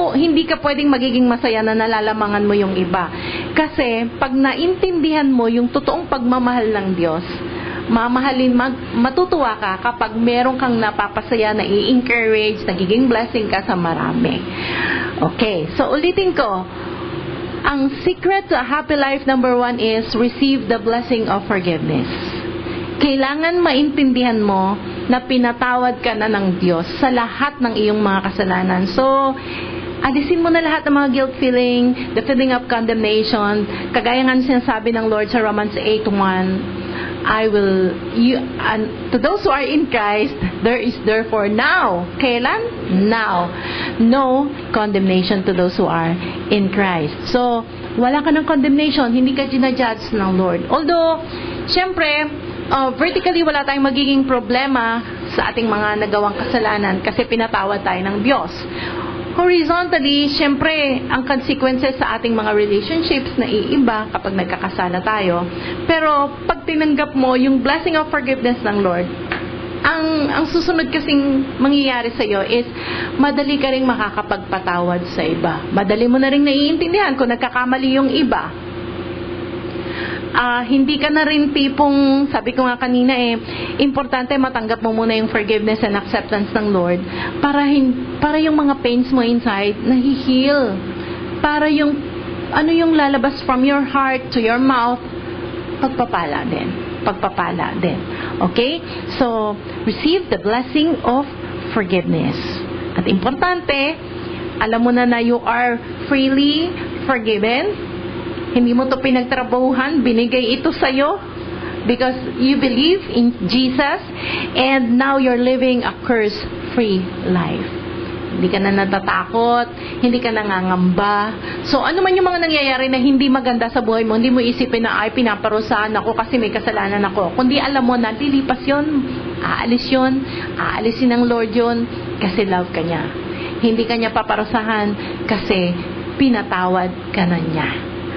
ka pwedeng magiging masaya na nalalamangan mo yung iba. Kasi, pag naintindihan mo yung totoong pagmamahal ng Diyos, matutuwa ka kapag meron kang napapasaya, na i-encourage, nagiging blessing ka sa marami. Okay, so ulitin ko. Ang secret to a happy life, number 1 is receive the blessing of forgiveness. Kailangan maintindihan mo na pinatawad ka na ng Diyos sa lahat ng iyong mga kasalanan. So, alisin mo na lahat ng mga guilt feeling, the feeling of condemnation. Kagaya nga sinasabi ng Lord sa Romans 8:1, to those who are in Christ, there is therefore now. Kailan? Now. No condemnation to those who are in Christ. So, wala ka ng condemnation, hindi ka ginajudge ng Lord. Although, syempre, vertically wala tayong magiging problema sa ating mga nagawang kasalanan kasi pinatawad tayo ng Diyos. Horizontally, syempre, ang consequences sa ating mga relationships na iiba kapag nagkakasala tayo. Pero, pag tinanggap mo yung blessing of forgiveness ng Lord, ang susunod kasing mangyayari sa iyo is, madali ka rin makakapagpatawad sa iba. Madali mo na rin naiintindihan kung nagkakamali yung iba. Hindi ka na rin tipong, sabi ko nga kanina importante matanggap mo muna yung forgiveness and acceptance ng Lord para yung mga pains mo inside nahi-heal. Para yung lalabas from your heart to your mouth, pagpapala din. Okay? So, receive the blessing of forgiveness. At importante, alam mo na you are freely forgiven. Hindi mo to pinagtrabahuhan, binigay ito sa'yo because you believe in Jesus and now you're living a curse-free life. Hindi ka na natatakot, hindi ka nangangamba. So, ano man yung mga nangyayari na hindi maganda sa buhay mo, hindi mo isipin na, pinaparusahan ako kasi may kasalanan ako. Kundi alam mo na, lilipas yun, aalisin ng Lord yun, kasi love ka niya. Hindi ka niya paparusahan kasi pinatawad ka na niya.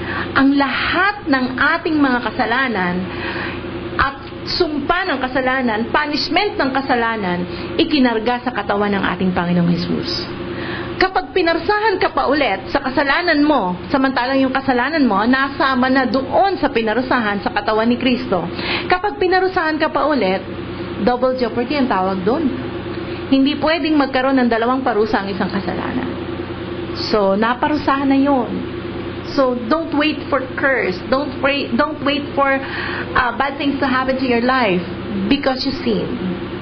Ang lahat ng ating mga kasalanan at sumpa ng kasalanan, punishment ng kasalanan, ikinarga sa katawan ng ating Panginoong Hesus. Kapag pinarsahan ka pa ulit sa kasalanan mo, samantalang yung kasalanan mo, nasama na doon sa pinarsahan sa katawan ni Kristo. Kapag pinarsahan ka pa ulit, double jeopardy ang tawag doon. Hindi pwedeng magkaroon ng dalawang parusa ang isang kasalanan. So, naparusahan na yun. So, don't wait for curse. Don't wait for bad things to happen to your life because you sin.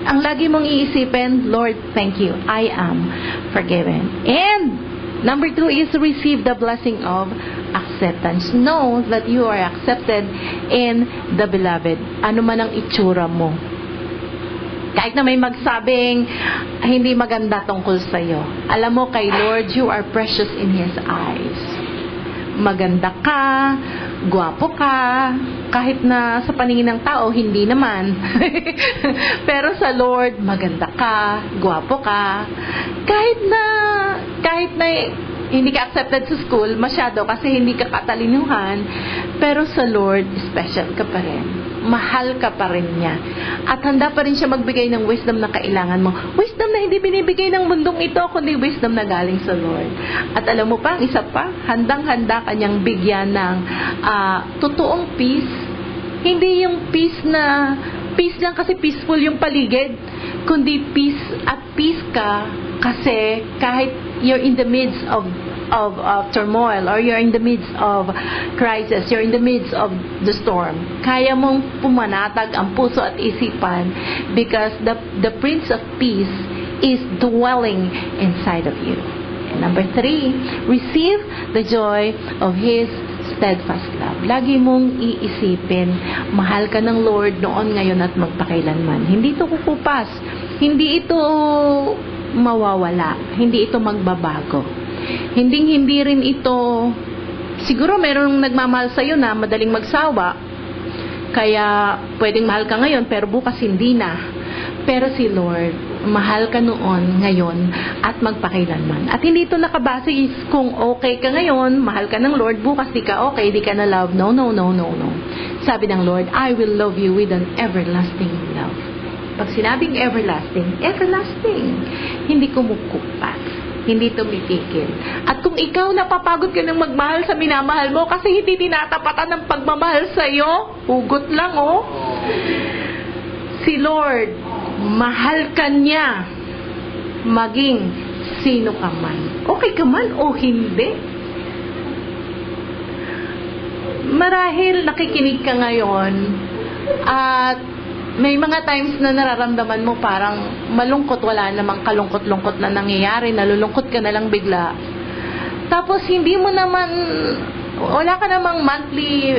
Ang lagi mong iisipin, Lord, thank you. I am forgiven. And, number 2 is receive the blessing of acceptance. Know that you are accepted in the beloved. Ano man ang itsura mo. Kahit na may magsabing hindi maganda tungkol sa'yo. Alam mo, kay Lord, you are precious in His eyes. Maganda ka, gwapo ka, kahit na sa paningin ng tao, hindi naman. Pero sa Lord, maganda ka, gwapo ka, kahit na hindi ka accepted sa school masyado kasi hindi ka katalinuhan, pero sa Lord, special ka pa rin. Mahal ka pa rin niya. At handa pa rin siya magbigay ng wisdom na kailangan mo. Wisdom na hindi binibigay ng mundong ito, kundi wisdom na galing sa Lord. At alam mo pa, ang isa pa, handang-handa kanyang bigyan ng totoong peace. Hindi yung peace lang kasi peaceful yung paligid, kundi peace at peace ka kasi kahit you're in the midst of turmoil, or you're in the midst of crisis, you're in the midst of the storm, kaya mong pumanatag ang puso at isipan because the Prince of Peace is dwelling inside of you. And number 3, receive the joy of His steadfast love. Lagi mong iisipin, mahal ka ng Lord noon, ngayon at magpakailanman. Hindi ito kukupas. Hindi ito mawawala. Hindi ito magbabago. Hindi rin ito, siguro merong nagmamahal sa'yo na madaling magsawa, kaya pwedeng mahal ka ngayon pero bukas hindi na. Pero si Lord, mahal ka noon, ngayon, at magpakailanman. At hindi ito nakabase is kung okay ka ngayon, mahal ka ng Lord, bukas di ka okay, di ka na love. No. Sabi ng Lord, I will love you with an everlasting love. Pag sinabing everlasting, everlasting. Hindi kumukupas. Hindi tumitigil. At kung ikaw napapagod ka ng magmahal sa minamahal mo kasi hindi tinatapatan ng pagmamahal sa'yo, hugot lang, Si Lord, mahal ka niya maging sino ka man. Okay ka man o hindi. Marahil nakikinig ka ngayon at may mga times na nararamdaman mo parang malungkot, wala namang kalungkot-lungkot na nangyayari, nalulungkot ka na lang bigla. Tapos hindi mo naman, wala ka namang monthly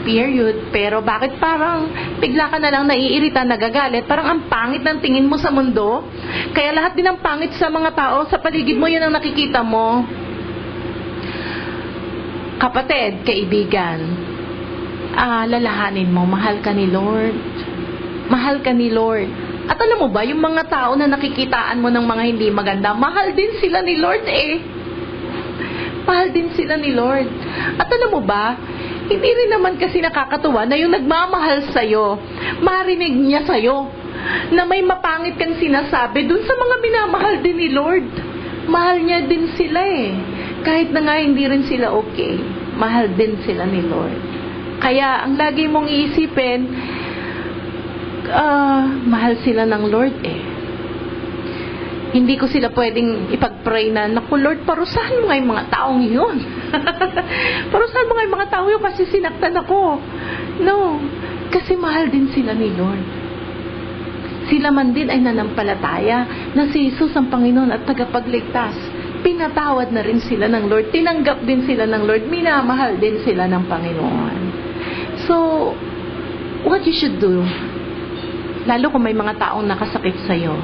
period, pero bakit parang bigla ka na lang naiirita, nagagalit, parang ang pangit ng tingin mo sa mundo, kaya lahat din ang pangit sa mga tao, sa paligid mo yun ang nakikita mo. Kapatid, kaibigan, lalahanin mo, mahal ka ni Lord. Mahal ka ni Lord. At alam mo ba, yung mga tao na nakikitaan mo ng mga hindi maganda, mahal din sila ni Lord Mahal din sila ni Lord. At alam mo ba, hindi rin naman kasi nakakatuwa na yung nagmamahal sa'yo, marinig niya sa'yo, na may mapangit kang sinasabi dun sa mga minamahal din ni Lord. Mahal niya din sila Kahit na nga hindi rin sila okay, mahal din sila ni Lord. Kaya ang lagi mong iisipin, mahal sila ng Lord Hindi ko sila pwedeng ipag-pray na, naku Lord, parusahan mo nga yung mga taong yun. Parusahan mo nga yung mga taong yun kasi sinaktan ako. No, kasi mahal din sila ni Lord. Sila man din ay nanampalataya na si Jesus ang Panginoon at tagapagligtas. Pinatawad na rin sila ng Lord. Tinanggap din sila ng Lord. Minamahal din sila ng Panginoon. So, what you should do, lalo kung may mga taong nakasakit sa'yo,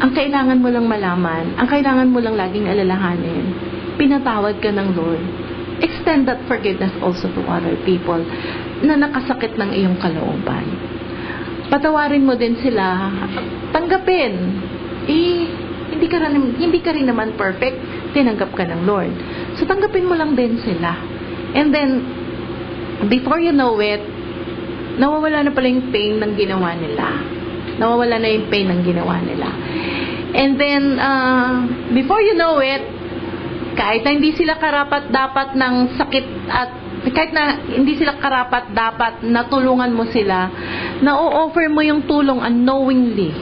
ang kailangan mo lang malaman, ang kailangan mo lang laging alalahanin, pinatawad ka ng Lord. Extend that forgiveness also to other people na nakasakit ng iyong kalooban. Patawarin mo din sila, tanggapin. Hindi ka rin naman perfect, tinanggap ka ng Lord. So tanggapin mo lang din sila. And then, before you know it, nawawala na pala yung pain ng ginawa nila. Nawawala na yung pain ng ginawa nila. And then, before you know it, kahit na hindi sila karapat-dapat ng sakit at kahit na hindi sila karapat-dapat na tulungan mo sila, na-offer mo yung tulong unknowingly.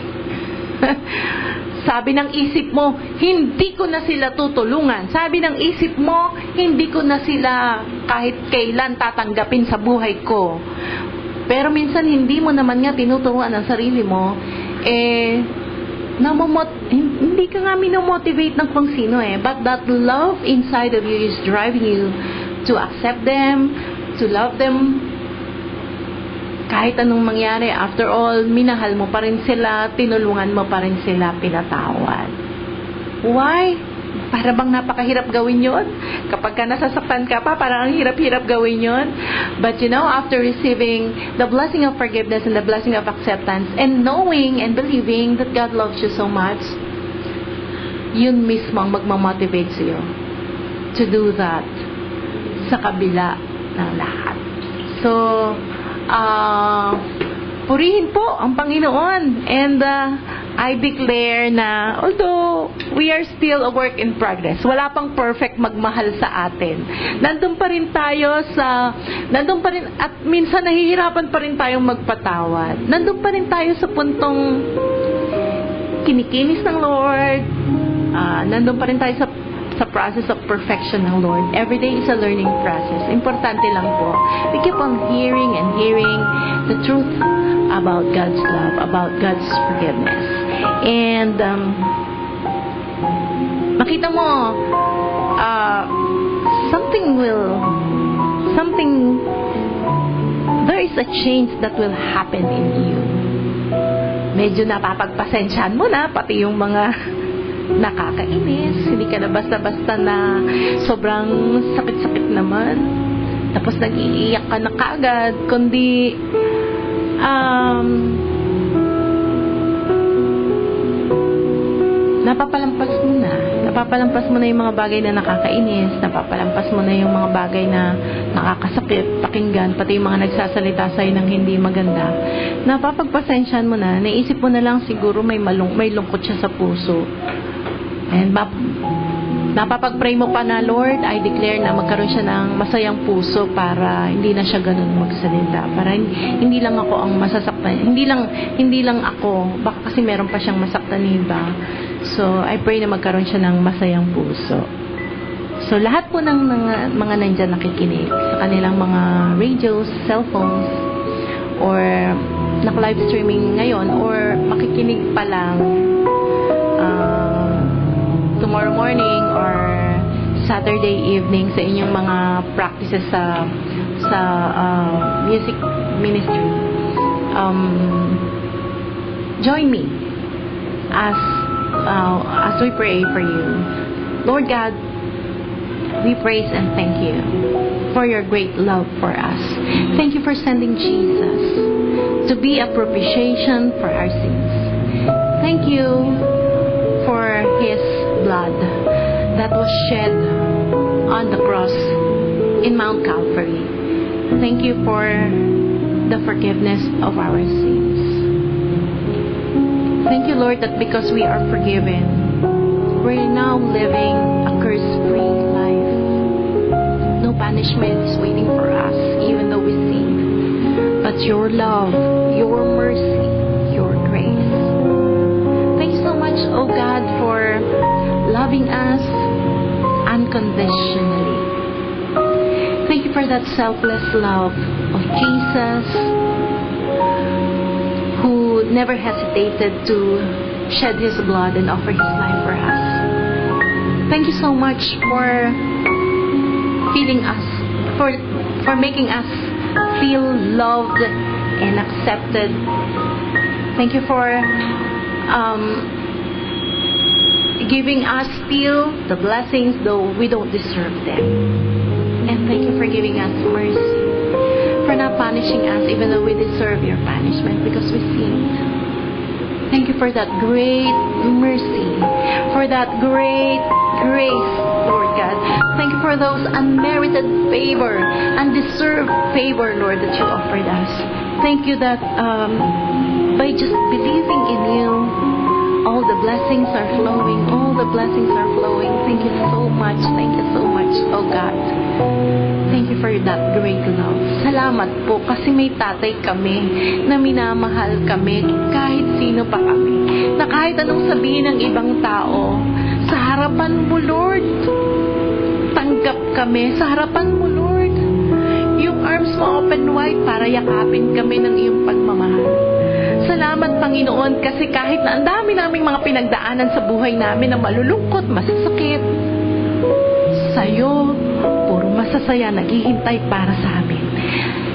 Sabi ng isip mo, hindi ko na sila tutulungan. Sabi ng isip mo, hindi ko na sila kahit kailan tatanggapin sa buhay ko. Pero minsan hindi mo naman nga tinuturuan ang sarili mo, hindi ka nga minomotivate ng kung sino but that love inside of you is driving you to accept them, to love them. Kahit anong mangyari, after all, minahal mo pa rin sila, tinulungan mo pa rin sila, pinatawad. Why? Para bang napakahirap gawin yun? Kapag ka nasasaktan ka pa, parang ang hirap-hirap gawin yun. But you know, after receiving the blessing of forgiveness and the blessing of acceptance, and knowing and believing that God loves you so much, yun mismo ang magmamotivate sa'yo to do that sa kabila ng lahat. So, purihin po ang Panginoon. And I declare na although we are still a work in progress, wala pang perfect magmahal sa atin. Nandun pa rin at minsan nahihirapan pa rin tayong magpatawad. Nandun pa rin tayo sa puntong kinikinis ng Lord. Nandun pa rin tayo sa process of perfection ng Lord. Every day is a learning process. Importante lang po, we keep on hearing and hearing the truth about God's love, about God's forgiveness. And makita mo, there is a change that will happen in you. Medyo napapagpasensyahan mo na, pati yung mga nakakainis, hindi ka na basta-basta na sobrang sakit-sakit naman, tapos nag-iiyak ka na kaagad, kundi napapalampas mo na yung mga bagay na nakakainis, napapalampas mo na yung mga bagay na nakakasakit pakinggan, pati yung mga nagsasalita sa'yo ng hindi maganda. Napapagpasensyahan mo na, naisip mo na lang siguro may lungkot siya sa puso. And napapag-pray mo pa na, Lord, I declare na magkaroon siya ng masayang puso para hindi na siya ganun magsalita. Para hindi lang ako ang masasaktan. Hindi lang ako. Baka kasi meron pa siyang masaktan iba. So, I pray na magkaroon siya ng masayang puso. So, lahat po ng mga nandyan nakikinig sa kanilang mga radios, cellphones, or naka-live streaming ngayon, or makikinig pa lang tomorrow morning or Saturday evening sa inyong mga practices sa music ministry. Join me as we pray for you. Lord God, we praise and thank you for your great love for us. Thank you for sending Jesus to be a propitiation for our sins. Thank you for His blood that was shed on the cross in Mount Calvary. Thank you for the forgiveness of our sins. Thank you, Lord, that because we are forgiven, we're now living a curse-free life. No punishment is waiting for us, even though we sin. But your love, your mercy, your grace. Thank you so much, oh God, for loving us unconditionally. Thank you for that selfless love of Jesus, who never hesitated to shed His blood and offer His life for us. Thank you so much for feeling us, for making us feel loved and accepted. Thank you for giving us still the blessings though we don't deserve them. And thank you for giving us mercy, for not punishing us even though we deserve your punishment because we sinned. Thank you for that great mercy, for that great grace, Lord God. Thank you for those unmerited favor, undeserved favor, Lord, that you offered us. Thank you that by just believing in you, all the blessings are flowing. All the blessings are flowing. Thank you so much. Thank you so much, oh God. Thank you for that great love. Salamat po kasi may tatay kami na minamahal kami kahit sino pa kami. Na kahit anong sabihin ng ibang tao, sa harapan mo, Lord, tanggap kami. Sa harapan mo, Lord, yung arms mo open wide para yakapin kami ng iyong pagmamahal. Salamat, Panginoon, kasi kahit na ang dami naming mga pinagdaanan sa buhay namin na malulungkot, masasakit, sa'yo, puro masasaya, naghihintay para sa amin.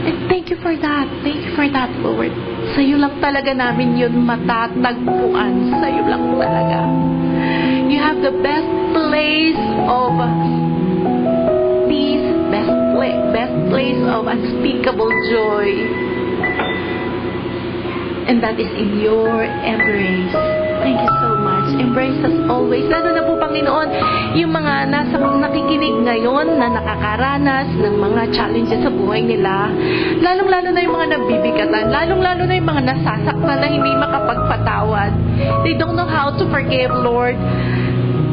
And thank you for that. Thank you for that, Lord. Sa'yo lang talaga namin yun matatagpuan. Sa'yo lang talaga. You have the best place of peace, best place of unspeakable joy. And that is in your embrace. Thank you so much. Embrace us always. Lalo na po, Panginoon, yung mga nakikinig ngayon na nakakaranas ng mga challenges sa buhay nila. Lalong-lalo na yung mga nabibigatan. Lalong-lalo na yung mga nasasaktan na hindi makapagpatawad. They don't know how to forgive, Lord.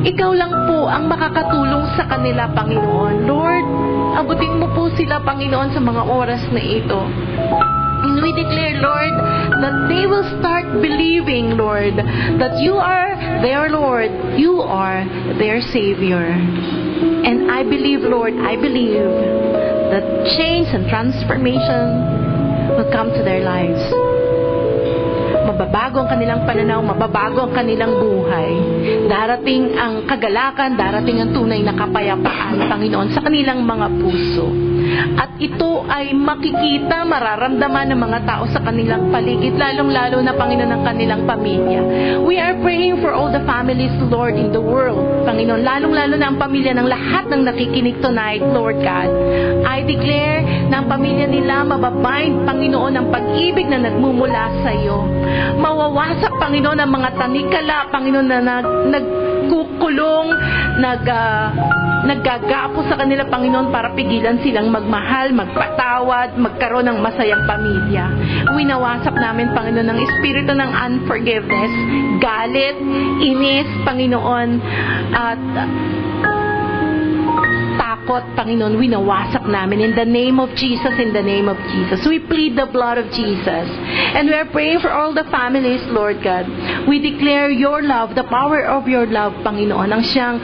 Ikaw lang po ang makakatulong sa kanila, Panginoon. Lord, abutin mo po sila, Panginoon, sa mga oras na ito. And we declare, Lord, that they will start believing, Lord, that you are their Lord, you are their Savior. And I believe, Lord, I believe that change and transformation will come to their lives. Mababago ang kanilang pananaw, mababago ang kanilang buhay. Darating ang kagalakan, darating ang tunay na kapayapaan, Panginoon, sa kanilang mga puso. At ito ay makikita, mararamdaman ng mga tao sa kanilang paligid, lalong-lalo na, Panginoon, ng kanilang pamilya. We are praying for all the families, Lord, in the world, Panginoon, lalong-lalo na ang pamilya ng lahat ng nakikinig tonight, Lord God. I declare na ang pamilya nila mababind, Panginoon, ang pag-ibig na nagmumula sa iyo. Mawawasak, Panginoon, ang mga tanikala, Panginoon, na nagkukulong, naggagapo sa kanila, Panginoon, para pigilan silang magmahal, magpatawad, magkaroon ng masayang pamilya. Winawasak namin, Panginoon, ng espiritu ng unforgiveness, galit, inis, Panginoon, at takot, Panginoon, winawasak namin in the name of Jesus, in the name of Jesus. We plead the blood of Jesus. And we are praying for all the families, Lord God. We declare your love, the power of your love, Panginoon, ang siyang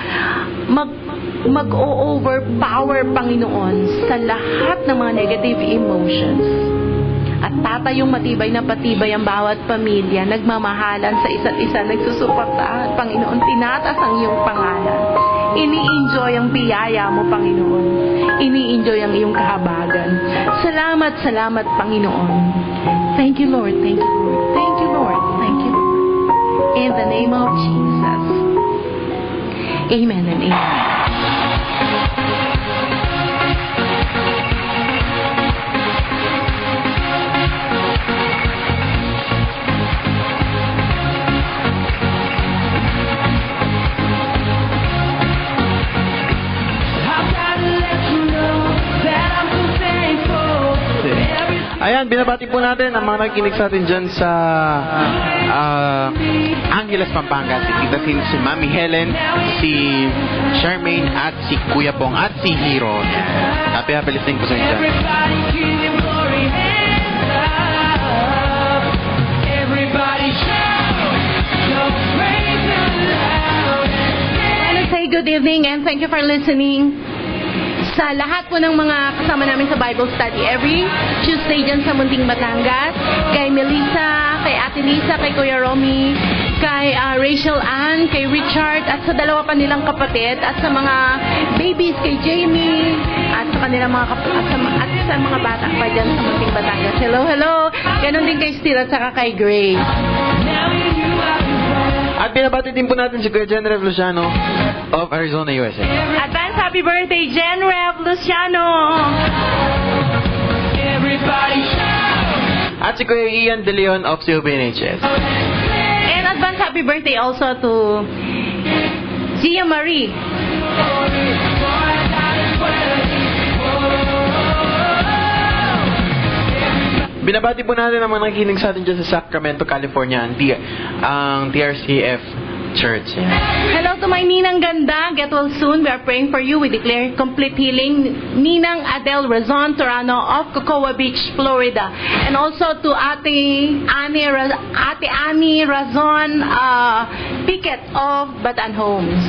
mag-overpower, Panginoon, sa lahat ng mga negative emotions. At tatayong matibay na patibay ang bawat pamilya, nagmamahalan sa isa't isa, nagsusuportahan, Panginoon, tinataas ang iyong pangalan. Ini-enjoy ang biyaya mo, Panginoon. Ini-enjoy ang iyong kahabagan. Salamat, salamat, Panginoon. Thank you, Lord. Thank you, Lord. Thank you, Lord. Thank you, Lord. In the name of Jesus. Amen and amen. Ayan, binabati po natin ang mga nakikinig sa atin dyan sa Angeles, Pampanga. Si Tita Sin, si Mami Helen, si Charmaine, at si Kuya Bong, at si Hiro. Happy listening po sa inyo dyan. And I say good evening and thank you for listening. Sa lahat po ng mga kasama namin sa Bible study every Tuesday dyan sa Munting Batangas, kay Melissa, kay Ate Lisa, kay Kuya Romy, kay Rachel Ann, kay Richard, at sa dalawa pa nilang kapatid, at sa mga babies, kay Jamie, at sa kanilang mga at sa mga bata pa dyan sa Munting Batangas. Hello, hello! Ganon din kay Stira at saka kay Grace. At binabati din po natin si Kuya Jen Rev Luciano of Arizona, USA. Advance happy birthday, Jen Rev Luciano! At si Kuya Ian De Leon of COBNHS. And advance happy birthday also to Gia Marie. Binabati po natin ang mga nakikinig sa atin dyan sa Sacramento, California, ang TRCF Church. Hello to my Ninang Ganda. Get well soon. We are praying for you. We declare complete healing. Ninang Adele Razon Torano of Cocoa Beach, Florida. And also to Ate Annie Razon Piquet of Batan Homes.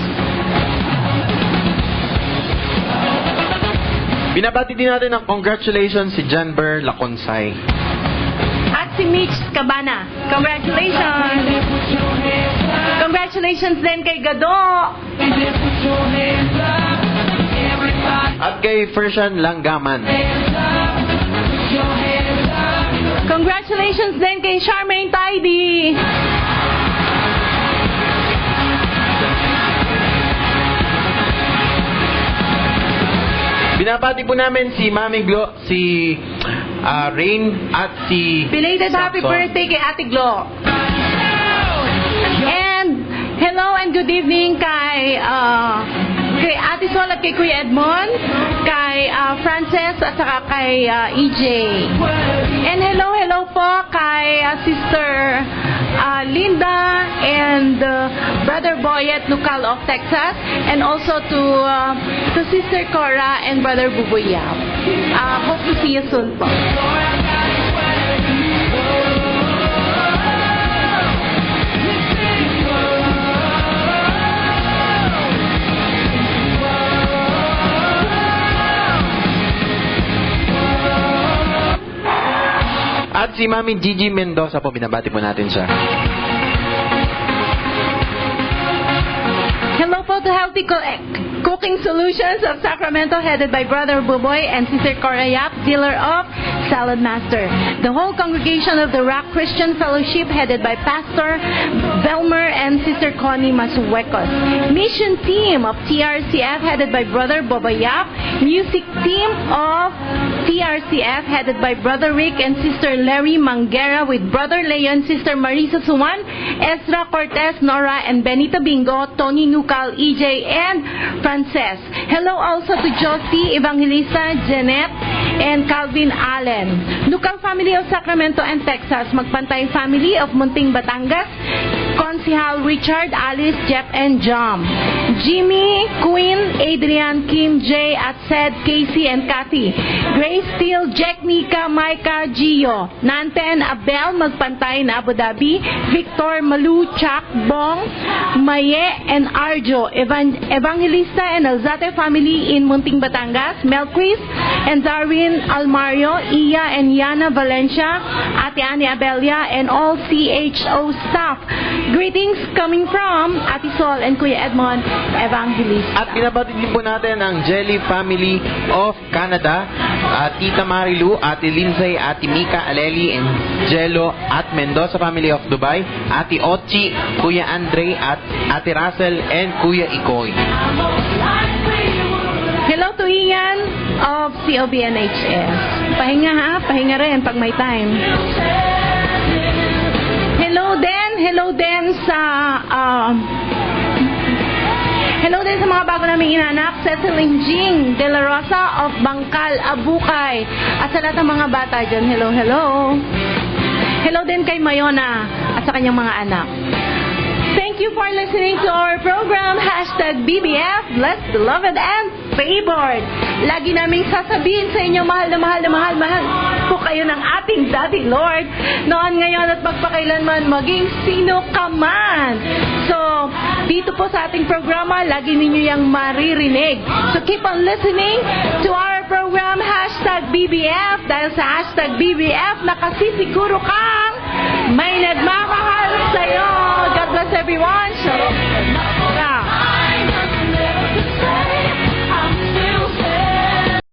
Binabati din natin ang congratulations si John Ber Laconsay. At si Mitch Cabana. Congratulations! Congratulations din kay Gado! At kay Fershan Langgaman. Congratulations din kay Charmaine Tidy! Binabati po namin si Mami Glo, si Rain at si Belated happy Samson. birthday kay Ate Glo. And hello and good evening kay Ate Sol at kay Kuya Edmond, kay Frances at saka kay EJ. And hello po kay Sister Linda and Brother Boyet Nucal of Texas, and also to Sister Cora and Brother Buboy Yap. Hope to see you soon po. At si Mami Gigi Mendoza po, binabati po natin siya. Hello po to Healthy Cooking Solutions of Sacramento, headed by Brother Buboy and Sister Cora Yap, dealer of Salad Master. The whole congregation of the Rock Christian Fellowship, headed by Pastor Belmer and Sister Connie Masuwekos. Mission team of TRCF, headed by Brother Buboy Yap. Music team of TRCF, headed by Brother Rick and Sister Larry Mangera, with Brother Leon, Sister Marisa Suman, Ezra Cortez, Nora and Benita Bingo, Tony Nucal, EJ, and Frances. Hello also to Josie, Evangelista, Jeanette, and Calvin Allen. Nucal family of Sacramento and Texas. Magpantay family of Munting, Batangas. Consihal Richard, Alice, Jeff, and John. Jimmy, Queen, Adrian, Kim, Jay, at Sed, Casey, and Kathy. Grace Steele, Jack, Nika, Micah, Gio. Nanten, Abel, magpantay na Abu Dhabi. Victor, Malu, Chuck, Bong, Maye, and Arjo. Evangelista and Alzate family in Munting, Batangas. Melquist and Darwin Almario, Iya and Yana Valencia, Ate Ani Abelia, and all CHO staff. Greetings coming from Ate Sol and Kuya Edmond Evangelista. At binabati din po natin ang Jelly family of Canada, Tita Marilu, Ate Lindsay, Ate Mika Aleli, and Jello at Mendoza family of Dubai, Ate Ochi, Kuya Andre, at Ate Russell, and Kuya Ikoy. Hello to Ian of COBNHS. Pahinga ha, pahinga rin pag may time. Hello din sa mga bago naming inanak, Cecil Jing De La Rosa of Bangkal, Abukay. At sa lahat ng mga bata dyan, hello. Hello din kay Mayona at sa kanyang mga anak. Thank you for listening to our program, #BBF, blessed, beloved, and favored. Lagi naming sasabihin sa inyo, mahal po kayo ng ating Daddy Lord, noon, ngayon, at magpakailanman, maging sino ka man. So, dito po sa ating programa, lagi ninyo yung maririnig. So, keep on listening to our program, #BBF, dahil sa #BBF, nakasisiguro kang may nagmamahal sa'yo. God bless everyone. Shalom.